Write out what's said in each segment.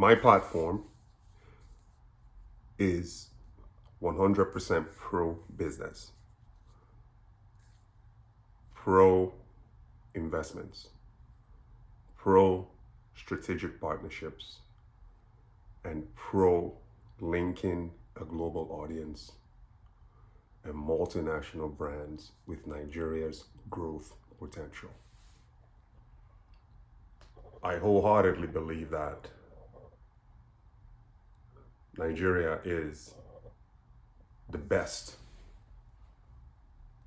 My platform is 100% pro-business, pro-investments, pro-strategic partnerships, and pro-linking a global audience and multinational brands with Nigeria's growth potential. I wholeheartedly believe that Nigeria is the best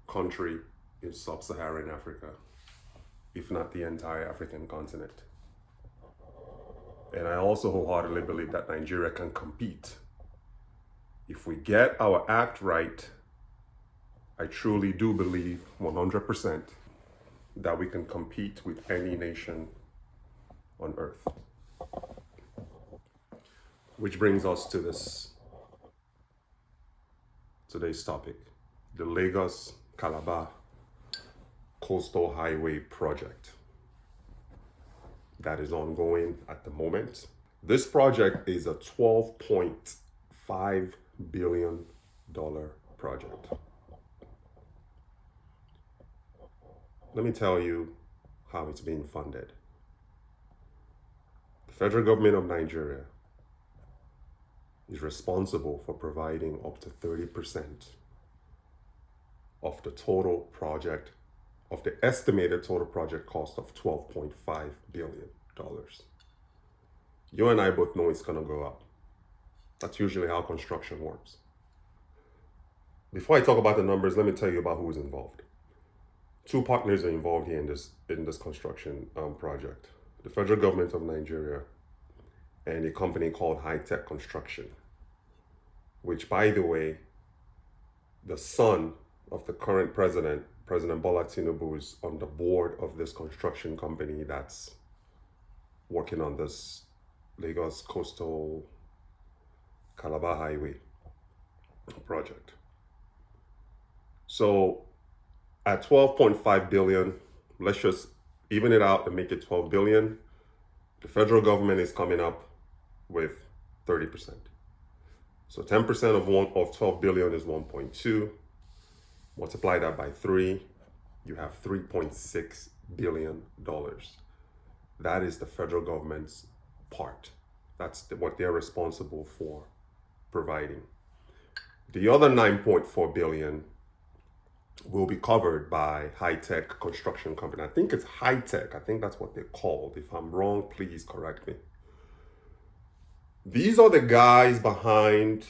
country in sub-Saharan Africa, if not the entire African continent. And I also wholeheartedly believe that Nigeria can compete. If we get our act right, I truly do believe 100% that we can compete with any nation on earth. Which brings us to today's topic, the Lagos-Calabar Coastal Highway project that is ongoing at the moment. This project is a $12.5 billion project. Let me tell you how it's being funded. The federal government of Nigeria is responsible for providing up to 30% of the total project, of the estimated total project cost of $12.5 billion. You and I both know it's gonna go up. That's usually how construction works. Before I talk about the numbers, let me tell you about who's involved. Two partners are involved here in this construction project. The federal government of Nigeria and a company called High Tech Construction, which, by the way, the son of the current president, President Bola Tinubu, is on the board of this construction company that's working on this Lagos Coastal Calabar Highway project. So at 12.5 billion, let's just even it out and make it 12 billion. The federal government is coming up with 30%. So 10% of 12 billion is 1.2. Multiply that by 3, you have $3.6 billion. That is the federal government's part. That's what they're responsible for providing. The other 9.4 billion will be covered by High Tech Construction Company. I think it's High Tech. I think that's what they're called. If I'm wrong, please correct me. These are the guys behind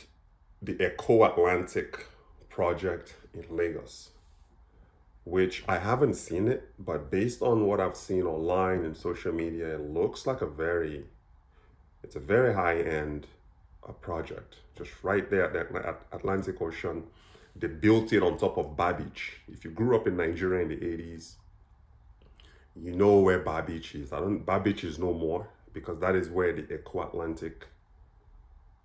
the Eco-Atlantic project in Lagos, which I haven't seen it, but based on what I've seen online and social media, it looks like it's a very high-end project, just right there at the Atlantic Ocean. They built it on top of Bar Beach. If you grew up in Nigeria in the 80s, you know where Bar Beach is. Bar Beach is no more, because that is where the Eco-Atlantic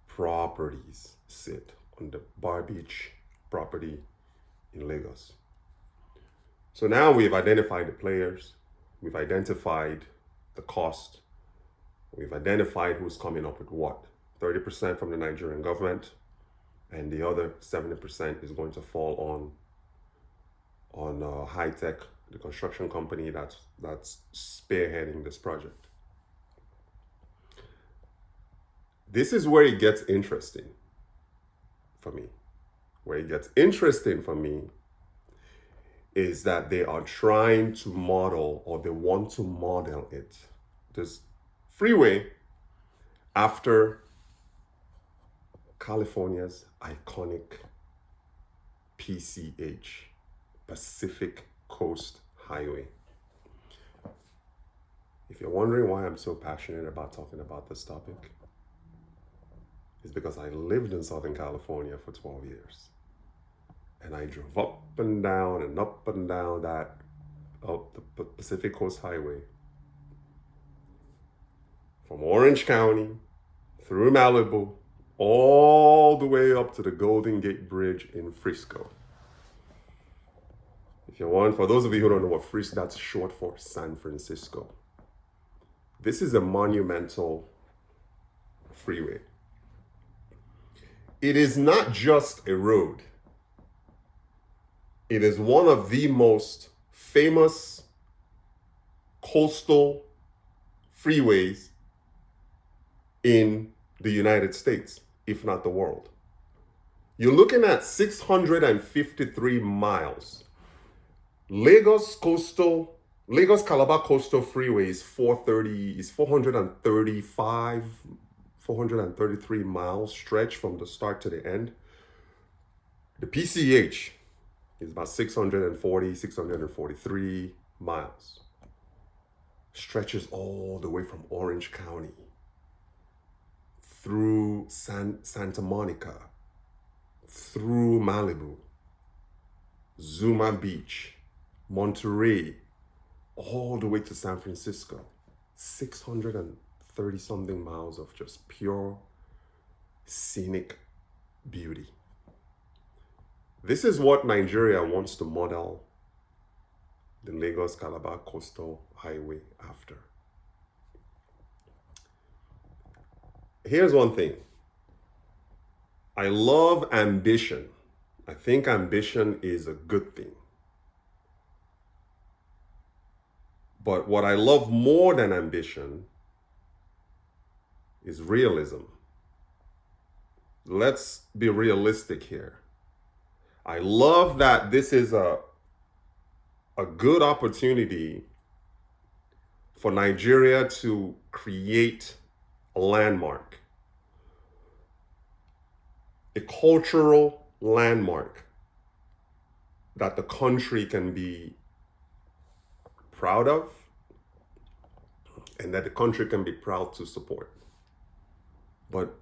properties sit, on the Bar Beach property in Lagos. So now we've identified the players, we've identified the cost, we've identified who's coming up with what. 30% from the Nigerian government, and the other 70% is going to fall on High Tech, the construction company that's spearheading this project. This is where it gets interesting for me. Where it gets interesting for me is that they are trying to model, or they want to model it, this freeway, after California's iconic PCH, Pacific Coast Highway. If you're wondering why I'm so passionate about talking about this topic, it's because I lived in Southern California for 12 years. And I drove up and down that the Pacific Coast Highway, from Orange County, through Malibu, all the way up to the Golden Gate Bridge in Frisco. For those of you who don't know what Frisco, that's short for San Francisco. This is a monumental freeway. It is not just a road. It is one of the most famous coastal freeways in the United States, if not the world. You're looking at 653 miles. Lagos Calabar Coastal Freeway is 433 miles stretch from the start to the end. The PCH is about 643 miles. Stretches all the way from Orange County through Santa Monica, through Malibu, Zuma Beach, Monterey, all the way to San Francisco. 630 something miles of just pure scenic beauty. This is what Nigeria wants to model the Lagos-Calabar Coastal Highway after. Here's one thing. I love ambition. I think ambition is a good thing. But what I love more than ambition is realism. Let's be realistic here. I love that this is a good opportunity for Nigeria to create a landmark, a cultural landmark that the country can be proud of and that the country can be proud to support. But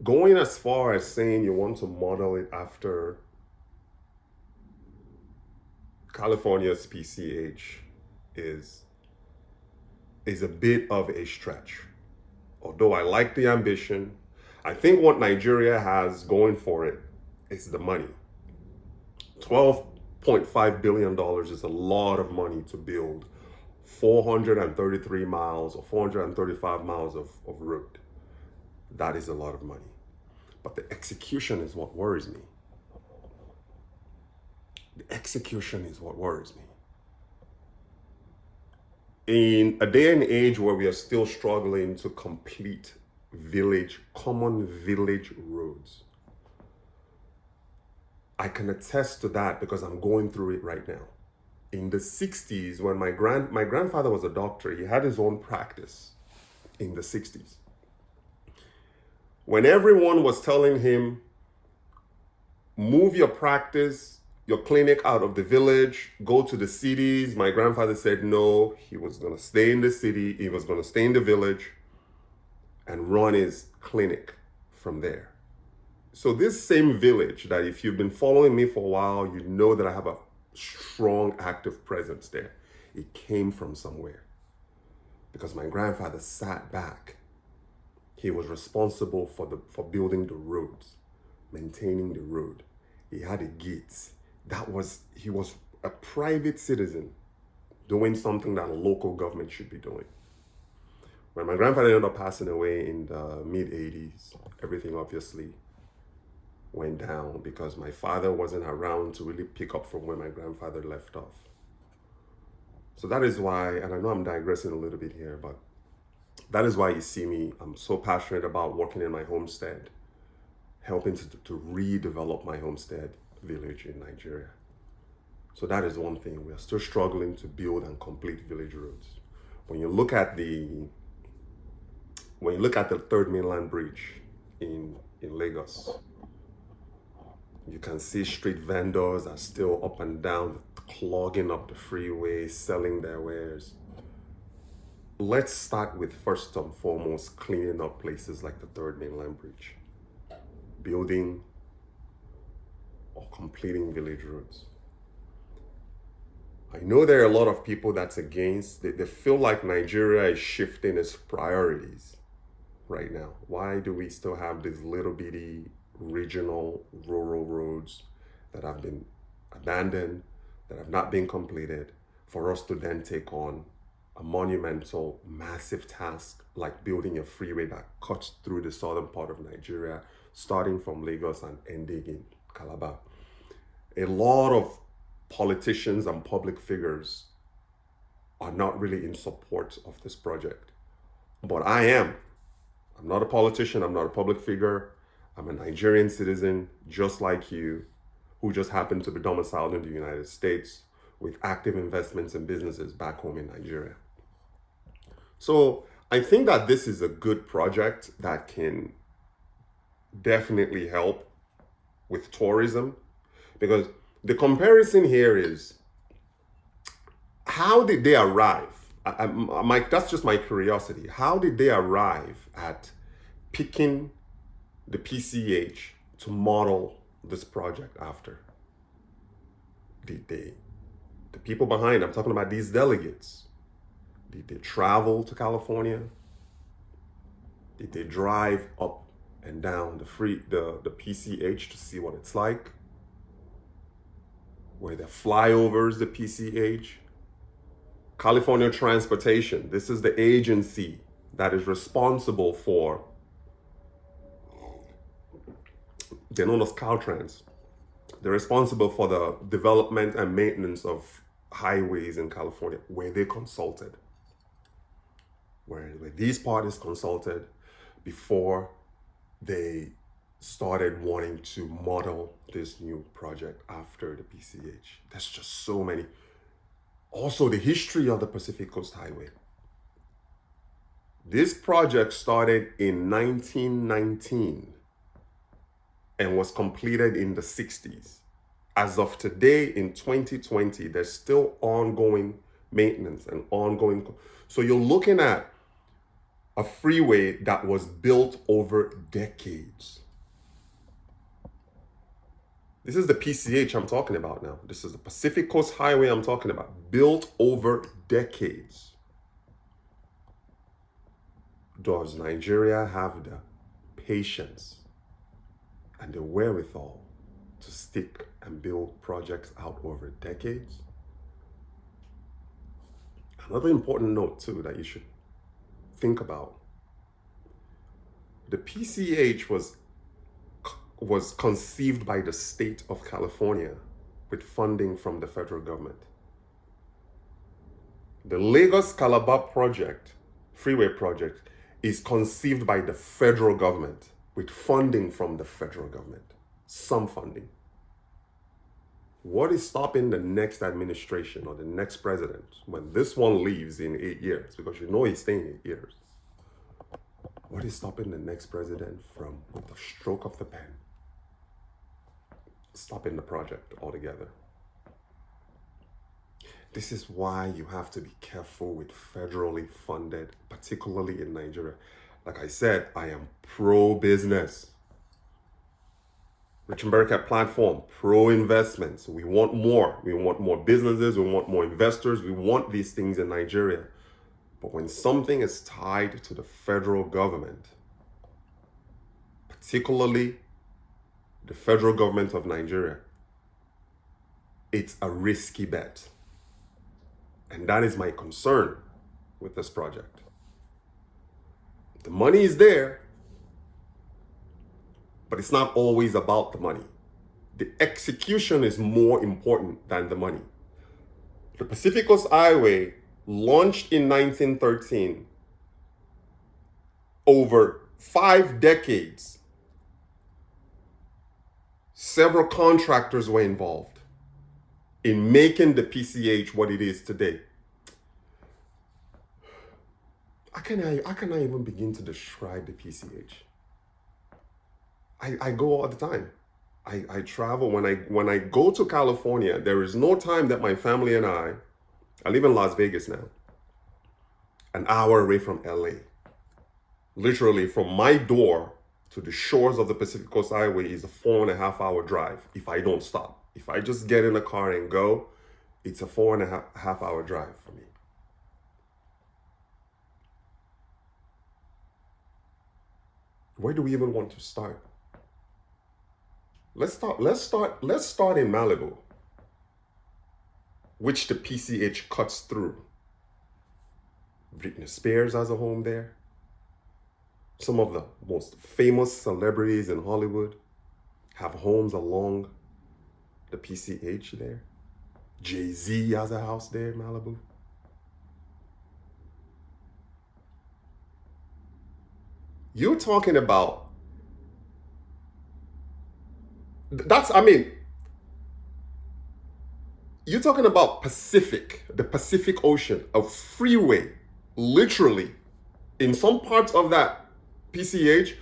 going as far as saying you want to model it after California's PCH is a bit of a stretch. Although I like the ambition, I think what Nigeria has going for it is the money. $12.5 billion is a lot of money to build 433 miles or 435 miles of road. That is a lot of money. But the execution is what worries me. The execution is what worries me. In a day and age where we are still struggling to complete common village roads, I can attest to that because I'm going through it right now. In the 60s, when my grandfather was a doctor, he had his own practice in the 60s. When everyone was telling him, move your practice, your clinic out of the village, go to the cities, my grandfather said no, he was going to stay in the city, he was going to stay in the village and run his clinic from there. So this same village that if you've been following me for a while, you know that I have a strong active presence there. It came from somewhere because my grandfather sat back. He was responsible for building the roads, maintaining the road. He had a gate. He was a private citizen doing something that a local government should be doing. When my grandfather ended up passing away in the mid-80s, everything obviously went down because my father wasn't around to really pick up from where my grandfather left off. So that is why, and I know I'm digressing a little bit here, but that is why you see me, I'm so passionate about working in my homestead, helping to redevelop my homestead village in Nigeria. So that is one thing. We are still struggling to build and complete village roads. When you look at the third mainland bridge in Lagos, you can see street vendors are still up and down, clogging up the freeway, selling their wares. Let's start with first and foremost cleaning up places like the third mainland bridge, building or completing village roads. I know there are a lot of people that's against, they feel like Nigeria is shifting its priorities right now. Why do we still have these little bitty regional rural roads that have been abandoned, that have not been completed, for us to then take on a monumental, massive task like building a freeway that cuts through the southern part of Nigeria, starting from Lagos and ending in Calabar. A lot of politicians and public figures are not really in support of this project. But I am. I'm not a politician, I'm not a public figure. I'm a Nigerian citizen, just like you, who just happened to be domiciled in the United States with active investments and businesses back home in Nigeria. So I think that this is a good project that can definitely help with tourism, because the comparison here is, how did they arrive? That's just my curiosity. How did they arrive at picking the PCH to model this project after? The people behind, I'm talking about these delegates, did they travel to California? Did they drive up and down the PCH to see what it's like? Were there flyovers the PCH? California Transportation, this is the agency that is responsible for, they're known as Caltrans. They're responsible for the development and maintenance of highways in California. Were they consulted? Were these parties consulted before they started wanting to model this new project after the PCH? There's just so many. Also, the history of the Pacific Coast Highway. This project started in 1919 and was completed in the 60s. As of today, in 2020, there's still ongoing maintenance and ongoing. So you're looking at a freeway that was built over decades. This is the PCH I'm talking about now. This is the Pacific Coast Highway I'm talking about, built over decades. Does Nigeria have the patience and the wherewithal to stick and build projects out over decades? Another important note too that you should think about. The PCH was conceived by the state of California with funding from the federal government. The Lagos Calabar project, freeway project, is conceived by the federal government with funding from the federal government, some funding. What is stopping the next administration or the next president when this one leaves in 8 years? Because you know he's staying 8 years. What is stopping the next president from, with the stroke of the pen, stopping the project altogether? This is why you have to be careful with federally funded, particularly in Nigeria. Like I said, I am pro-business. Rich and Bearcat platform, pro-investments. We want more. We want more businesses. We want more investors. We want these things in Nigeria. But when something is tied to the federal government, particularly the federal government of Nigeria, it's a risky bet. And that is my concern with this project. The money is there, but it's not always about the money. The execution is more important than the money. The Pacific Coast Highway launched in 1913. Over 5 decades, several contractors were involved in making the PCH what it is today. I cannot even begin to describe the PCH. I go all the time. I travel. When I go to California, there is no time that my family and I live in Las Vegas now, an hour away from LA. Literally from my door to the shores of the Pacific Coast Highway is a 4.5 hour drive if I don't stop. If I just get in a car and go, it's a 4.5 hour drive for me. Where do we even want to start? Let's start in Malibu, which the PCH cuts through. Britney Spears has a home there. Some of the most famous celebrities in Hollywood have homes along the PCH there. Jay-Z has a house there in Malibu. You're talking about, you're talking about the Pacific Ocean, a freeway, literally, in some parts of that PCH,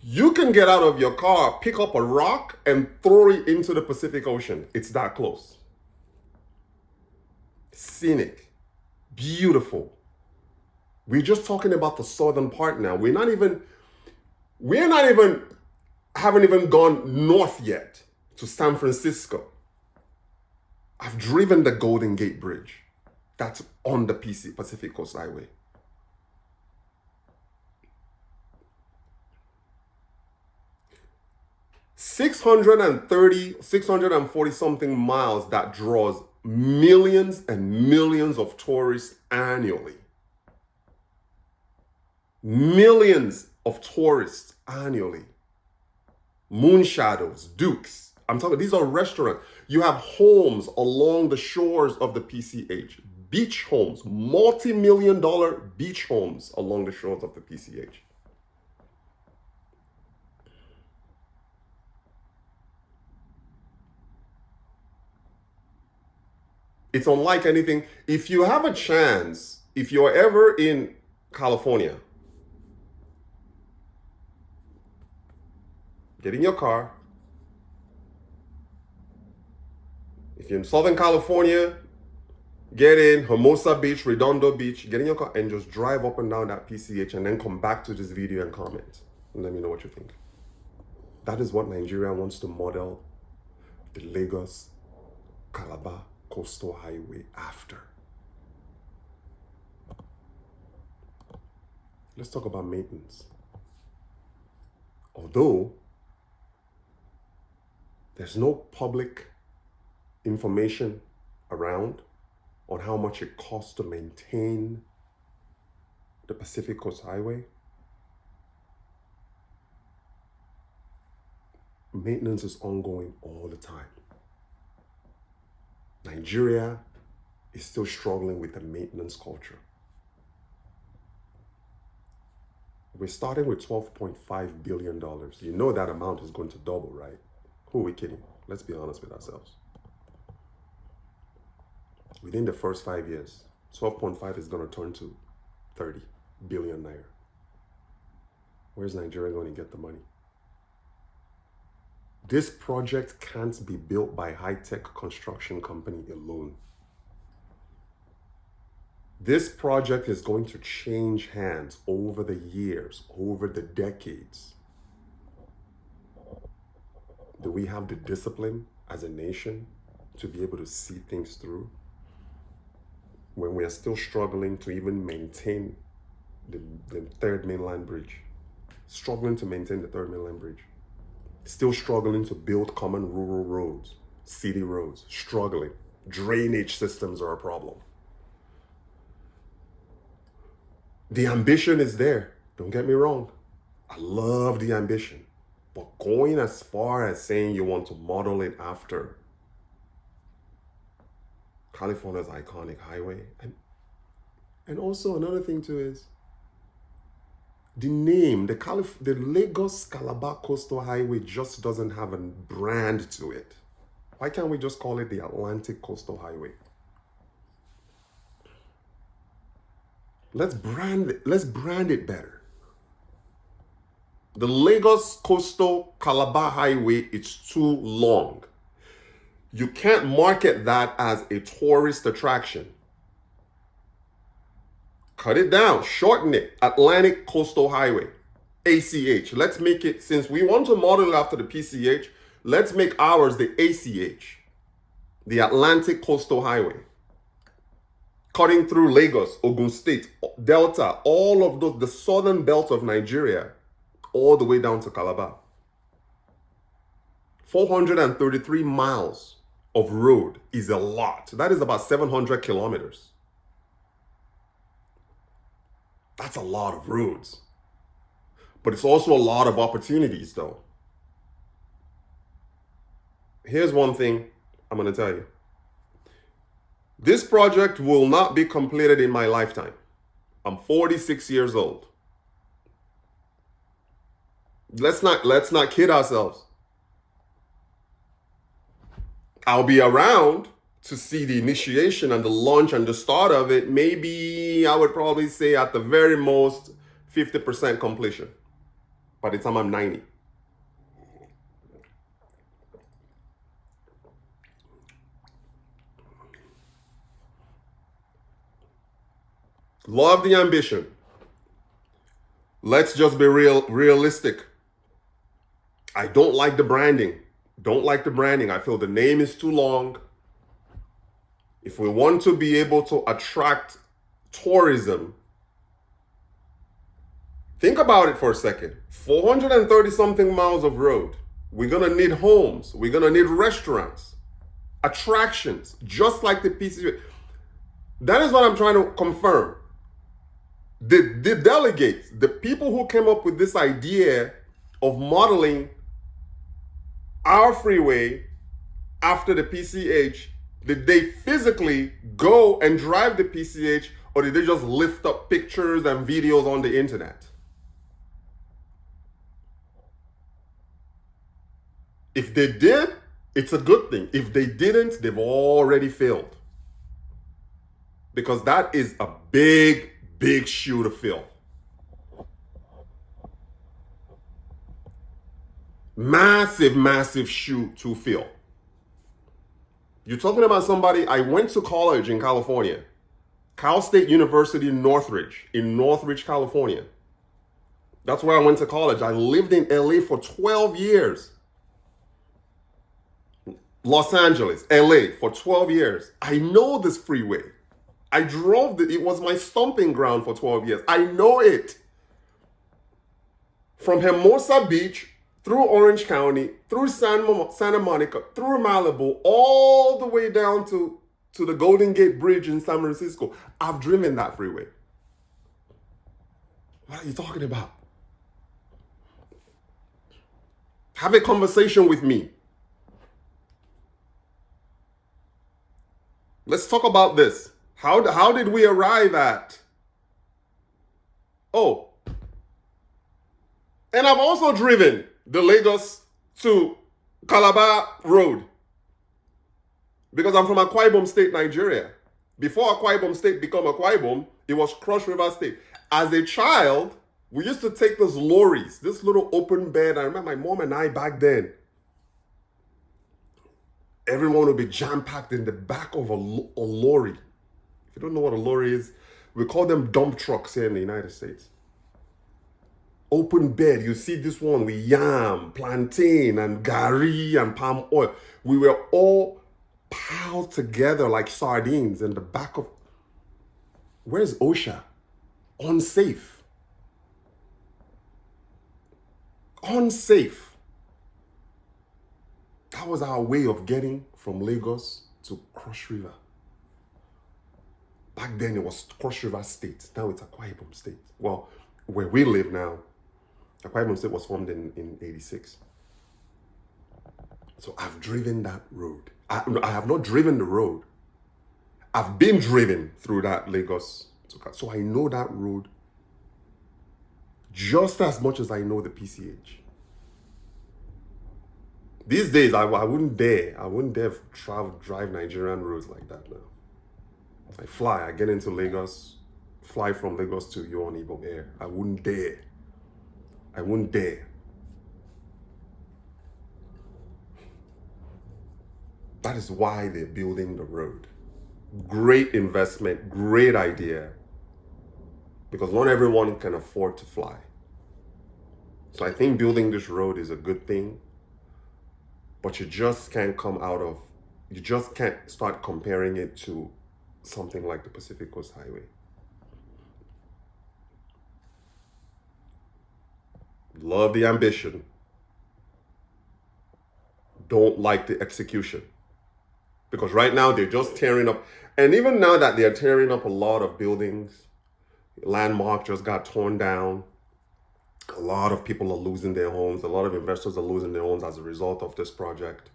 you can get out of your car, pick up a rock, and throw it into the Pacific Ocean. It's that close. Scenic, beautiful. We're just talking about the southern part now. Haven't even gone north yet to San Francisco. I've driven the Golden Gate Bridge. That's on the Pacific Coast Highway. $640 something miles that draws millions and millions of tourists annually. Millions of tourists annually. Moon Shadows, Dukes. I'm talking, these are restaurants. You have homes along the shores of the PCH. Beach homes, multi-million-dollar beach homes along the shores of the PCH. It's unlike anything. If you have a chance, if you're ever in California, get in your car. If you're in Southern California, get in Hermosa Beach, Redondo Beach, get in your car and just drive up and down that PCH and then come back to this video and comment. And let me know what you think. That is what Nigeria wants to model the Lagos Calabar Coastal Highway after. Let's talk about maintenance. Although there's no public information around on how much it costs to maintain the Pacific Coast Highway, maintenance is ongoing all the time. Nigeria is still struggling with the maintenance culture. We're starting with $12.5 billion. You know that amount is going to double, right? Who are we kidding? Let's be honest with ourselves. Within the first 5 years, 12.5 is going to turn to 30 billion naira. Where's Nigeria going to get the money? This project can't be built by a high-tech construction company alone. This project is going to change hands over the years, over the decades. Do we have the discipline as a nation to be able to see things through when we are still struggling to even maintain the third mainland bridge? Struggling to maintain the third mainland bridge. Still struggling to build common rural roads, city roads, struggling. Drainage systems are a problem. The ambition is there, don't get me wrong. I love the ambition, but going as far as saying you want to model it after California's iconic highway, and also another thing too is, the name, the Lagos Calabar Coastal Highway just doesn't have a brand to it. Why can't we just call it the Atlantic Coastal Highway? Let's brand it better. The Lagos Coastal Calabar Highway, it's too long. You can't market that as a tourist attraction. Cut it down, shorten it. Atlantic Coastal Highway, ACH. Let's make it, since we want to model it after the PCH, let's make ours the ACH, the Atlantic Coastal Highway. Cutting through Lagos, Ogun State, Delta, all of those, the southern belt of Nigeria, all the way down to Calabar. 433 miles of road is a lot. That is about 700 kilometers. That's a lot of roads. But it's also a lot of opportunities, though. Here's one thing I'm going to tell you. This project will not be completed in my lifetime. I'm 46 years old. Let's not kid ourselves. I'll be around to see the initiation and the launch and the start of it. Maybe I would probably say at the very most 50% completion by the time I'm 90. Love the ambition. Let's just be realistic. I don't like the branding. I feel the name is too long. If we want to be able to attract tourism, think about it for a second. 430 something miles of road. We're going to need homes. We're going to need restaurants, attractions, just like the PCH. That is what I'm trying to confirm. The delegates, the people who came up with this idea of modeling our freeway after the PCH, did they physically go and drive the PCH, or did they just lift up pictures and videos on the internet? If they did, it's a good thing. If they didn't, they've already failed. Because that is a big shoe to fill. Massive shoe to fill. You're talking about somebody. I went to college in California, Cal State University in Northridge, California. That's where I went to college. I lived in LA for 12 years. Los Angeles, LA for 12 years. I know this freeway. I drove it was my stomping ground for 12 years. I know it. From Hermosa Beach, through Orange County, through Santa Monica, through Malibu, all the way down to the Golden Gate Bridge in San Francisco. I've driven that freeway. What are you talking about? Have a conversation with me. Let's talk about this. How did we arrive at? Oh, and I've also driven the Lagos to Calabar road because I'm from Akwa Ibom State, Nigeria. Before Akwa Ibom State became Akwa Ibom, it was Cross River State. As a child, we used to take those lorries, this little open bed. I remember my mom and I back then. Everyone would be jam-packed in the back of a lorry. If you don't know what a lorry is, we call them dump trucks here in the United States. Open bed, you see this one with yam, plantain, and gari, and palm oil. We were all piled together like sardines in the back of... Where's OSHA? Unsafe. Unsafe. That was our way of getting from Lagos to Cross River. Back then it was Cross River State. Now it's Akwa Ibom State. Well, where we live now, Akwa Ibom State was formed in 86. So I've driven that road. I have not driven the road. I've been driven through that Lagos. So I know that road just as much as I know the PCH. These days, I wouldn't dare. I wouldn't dare drive Nigerian roads like that now. I fly. I get into Lagos, fly from Lagos to Yohan Ibom Air. I wouldn't dare. I wouldn't dare. That is why they're building the road. Great investment, great idea. Because not everyone can afford to fly. So I think building this road is a good thing. But you just can't you just can't start comparing it to something like the Pacific Coast Highway. Love the ambition. Don't like the execution. Because right now they're just tearing up. And even now that they're tearing up a lot of buildings, Landmark just got torn down. A lot of people are losing their homes. A lot of investors are losing their homes as a result of this project.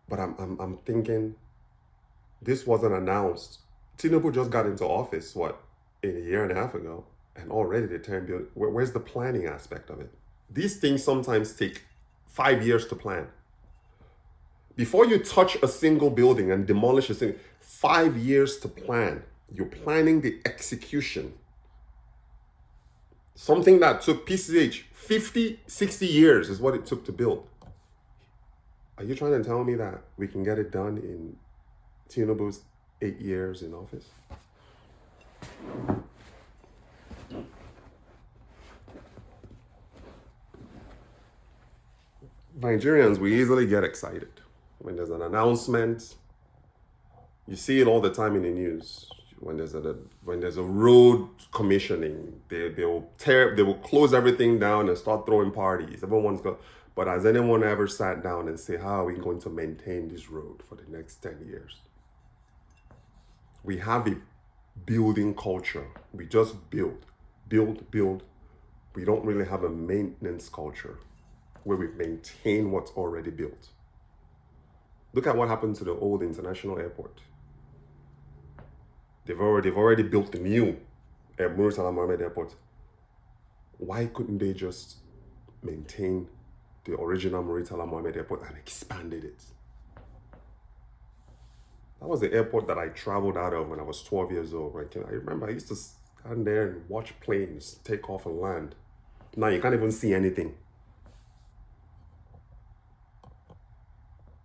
But I'm thinking, this wasn't announced. Tinubu just got into office, a year and a half ago, and already the term build. Where's the planning aspect of it? These things sometimes take 5 years to plan. Before you touch a single building and demolish a single, 5 years to plan. You're planning the execution. Something that took PCH 50, 60 years is what it took to build. Are you trying to tell me that we can get it done in Tinubu's 8 years in office? Nigerians, we easily get excited. When there's an announcement, you see it all the time in the news. When there's a road commissioning, they will close everything down and start throwing parties. But has anyone ever sat down and say, how are we going to maintain this road for the next 10 years? We have a building culture. We just build. We don't really have a maintenance culture where we maintain what's already built. Look at what happened to the old international airport. They've already built the new Murtala Mohammed Airport. Why couldn't they just maintain the original Murtala Mohammed Airport and expanded it? That was the airport that I traveled out of when I was 12 years old. Right? I remember I used to stand there and watch planes take off and land. Now you can't even see anything.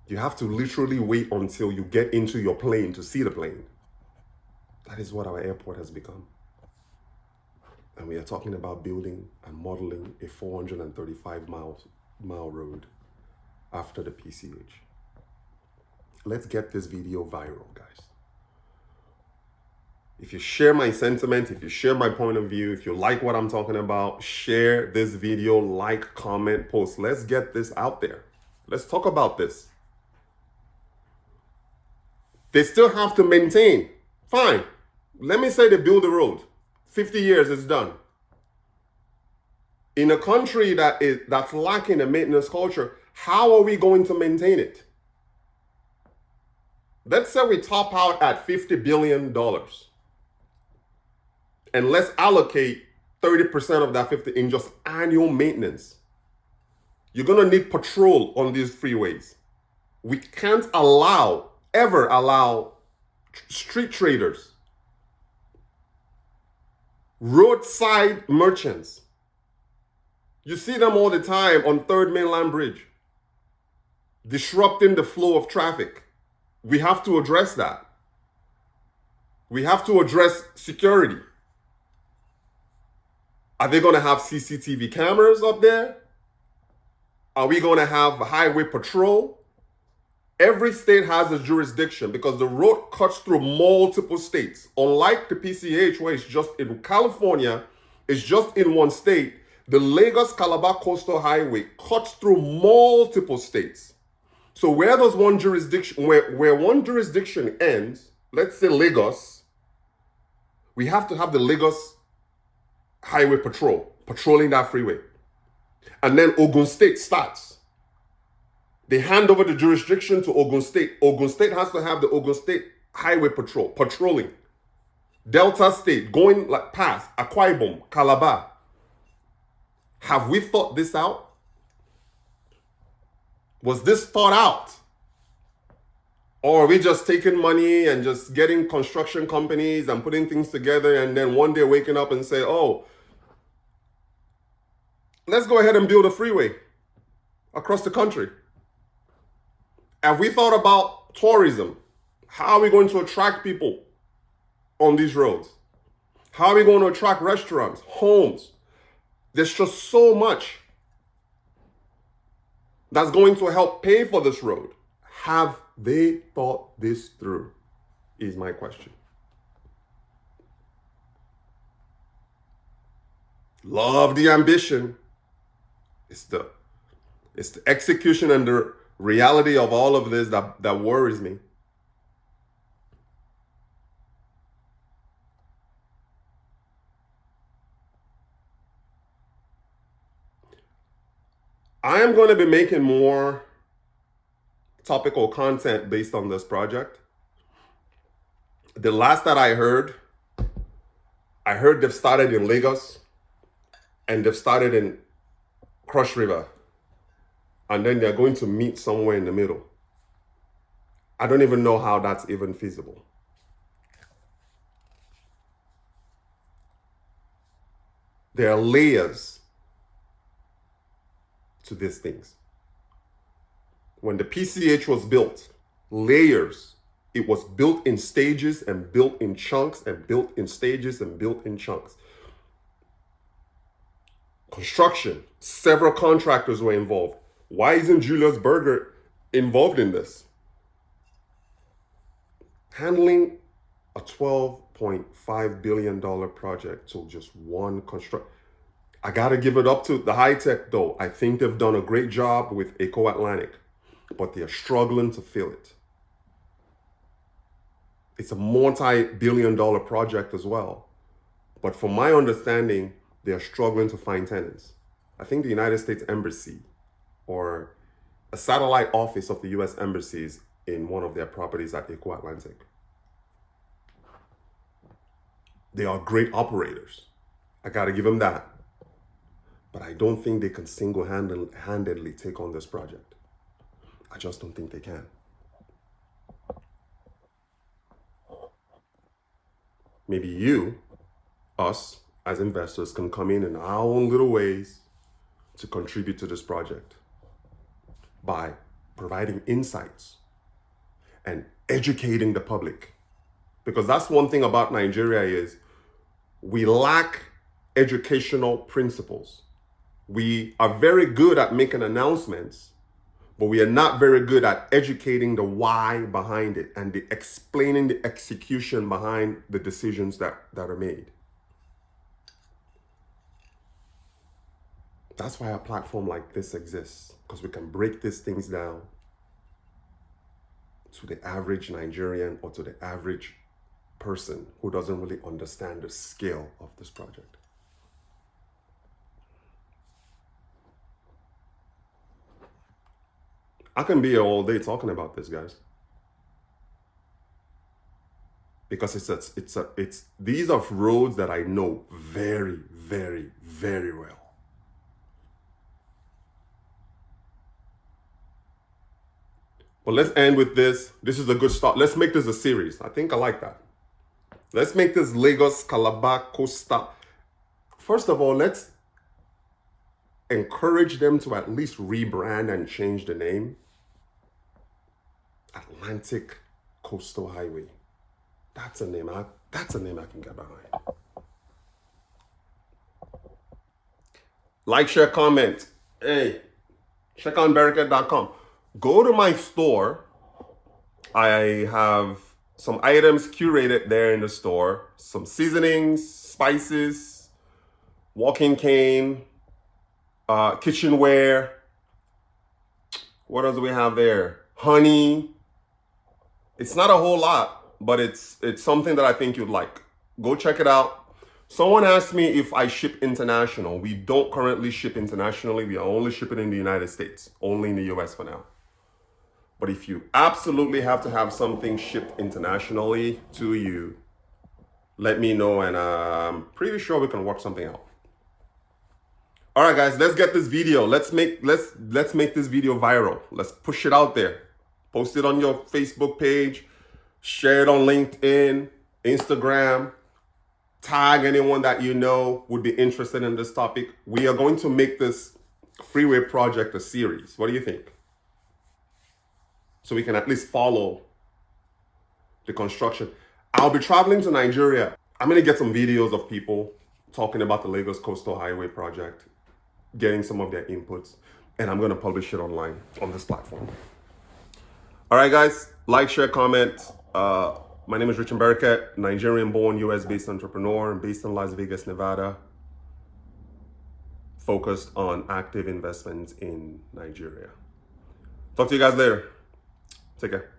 You have to literally wait until you get into your plane to see the plane. That is what our airport has become. And we are talking about building and modeling a 435-mile road after the PCH. Let's get this video viral, guys. If you share my sentiment, if you share my point of view, if you like what I'm talking about, share this video, like, comment, post. Let's get this out there. Let's talk about this. They still have to maintain. Fine. Let me say they build the road. 50 years, it's done. In a country that's lacking a maintenance culture, how are we going to maintain it? Let's say we top out at $50 billion. And let's allocate 30% of that 50 in just annual maintenance. You're going to need patrol on these freeways. We can't ever allow street traders, roadside merchants. You see them all the time on 3rd Mainland Bridge, disrupting the flow of traffic. We have to address that. We have to address security. Are they going to have CCTV cameras up there? Are we going to have highway patrol? Every state has a jurisdiction because the road cuts through multiple states. Unlike the PCH, where it's just in California, it's just in one state, the Lagos-Calabar Coastal Highway cuts through multiple states. So where does one jurisdiction, where one jurisdiction ends, let's say Lagos, we have to have the Lagos Highway Patrol patrolling that freeway. And then Ogun State starts. They hand over the jurisdiction to Ogun State. Ogun State has to have the Ogun State Highway Patrol patrolling. Delta State going like past Akwa Ibom, Calabar. Have we thought this out? Was this thought out? Or are we just taking money and just getting construction companies and putting things together and then one day waking up and say, oh, let's go ahead and build a freeway across the country? Have we thought about tourism? How are we going to attract people on these roads? How are we going to attract restaurants, homes? There's just so much that's going to help pay for this road. Have they thought this through? Is my question. Love the ambition. It's the execution and the reality of all of this that worries me. I am going to be making more topical content based on this project. The last that I heard they've started in Lagos and they've started in Cross River. And then they're going to meet somewhere in the middle. I don't even know how that's even feasible. There are layers to these things. When the PCH was built, layers. It was built in stages and built in chunks and built in stages and built in chunks. Construction, several contractors were involved. Why isn't Julius Berger involved in this? Handling a $12.5 billion project to just one construct. I got to give it up to the high tech though. I think they've done a great job with Eco Atlantic, but they're struggling to fill it. It's a multi-billion-dollar project as well. But from my understanding, they're struggling to find tenants. I think the United States Embassy or a satellite office of the US Embassy is in one of their properties at Eco Atlantic. They are great operators. I got to give them that. But I don't think they can single-handedly take on this project. I just don't think they can. Maybe you, us, as investors, can come in our own little ways to contribute to this project by providing insights and educating the public. Because that's one thing about Nigeria is we lack educational principles. We are very good at making announcements, but we are not very good at educating the why behind it and explaining the execution behind the decisions that are made. That's why a platform like this exists, because we can break these things down to the average Nigerian or to the average person who doesn't really understand the scale of this project. I can be here all day talking about this, guys. Because these are roads that I know very, very, very well. But let's end with this. This is a good start. Let's make this a series. I think I like that. Let's make this Lagos, Calabar, Costa. First of all, let's encourage them to at least rebrand and change the name. Atlantic Coastal Highway. That's a name I can get behind. Like, share, comment. Hey, check on Bereket.com. Go to my store. I have some items curated there in the store. Some seasonings, spices, walking cane, kitchenware. What else do we have there? Honey. It's not a whole lot, but it's something that I think you'd like. Go check it out. Someone asked me if I ship international. We don't currently ship internationally. We are only shipping in the United States, only in the US for now. But if you absolutely have to have something shipped internationally to you, let me know, and I'm pretty sure we can work something out. All right, guys, let's get this video. Let's make this video viral. Let's push it out there. Post it on your Facebook page, share it on LinkedIn, Instagram, tag anyone that you know would be interested in this topic. We are going to make this freeway project a series. What do you think? So we can at least follow the construction. I'll be traveling to Nigeria. I'm going to get some videos of people talking about the Lagos Coastal Highway project, getting some of their inputs, and I'm going to publish it online on this platform. All right, guys, like, share, comment. My name is Richard Bereket, Nigerian-born, US-based entrepreneur, based in Las Vegas, Nevada, focused on active investments in Nigeria. Talk to you guys later. Take care.